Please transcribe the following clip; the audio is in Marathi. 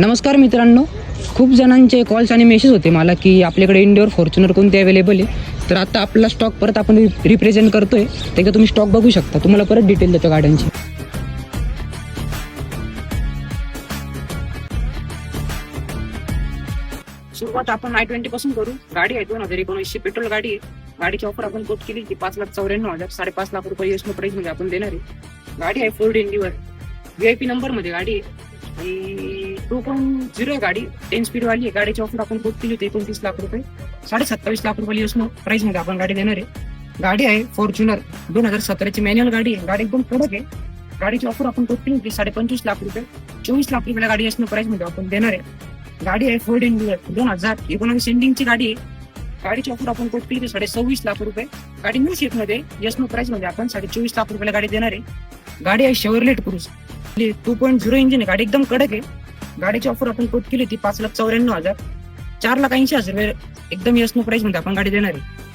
नमस्कार मित्रांनो, खूप जणांचे कॉल्स आणि मेसेज होते मला की आपल्याकडे इंडोर फॉर्च्युनर कोणते अवेलेबल आहे. तर आता आपला स्टॉक परत आपण रिप्रेझेंट करतोय. तर तुम्ही स्टॉक बघू शकता. तुम्हाला परत डिटेल देतो गाड्यांची. सुरुवात आपण i20 पासून करू. गाडी आहे 2019 पेट्रोल गाडी आहे. गाडीची ऑफर आपण कोट केली की 5,94,000, 5.5 लाख रुपये एसनो प्राइस मध्ये आपण देणार आहे. गाडी आहे फोर्ड एंडिवर VIP नंबर मध्ये गाडी आहे आणि 2.0 आहे गाडी. 10 स्पीड वाली आहे. गाडीची ऑफर आपण कोट केली होती 29 लाख रुपये, 27.5 लाख रुपये एसनो प्राइस मध्ये आपण गाडी देणार आहे. गाडी आहे फॉर्च्युनर 2017 ची मॅन्युअल गाडी आहे. गाडी एकदम कडक आहे. गाडीची ऑफर आपण कोट केली होती 25.5 लाख रुपये, 24 लाख रुपयाला गाडी एसनो प्राइस मध्ये आपण देणार आहे. गाडी आहे फोर्ड एंडिवर 2019 एंडिंगची गाडी आहे. गाडीची ऑफर आपण कोट केली 26.5 लाख रुपये. गाडी न्यू शेप मध्ये एसनो प्राइस मध्ये आपण 24.5 लाख रुपयाला गाडी देणार आहे. गाडी आहे शेवरलेट क्रूज 2.0 इंजिन आहे. गाडी एकदम कडक आहे. गाडीची ऑफर आपण कोट केली होती 5,94,000, 4,80,000 एकदम एसनो प्राइस मध्ये आपण गाडी देणार आहे.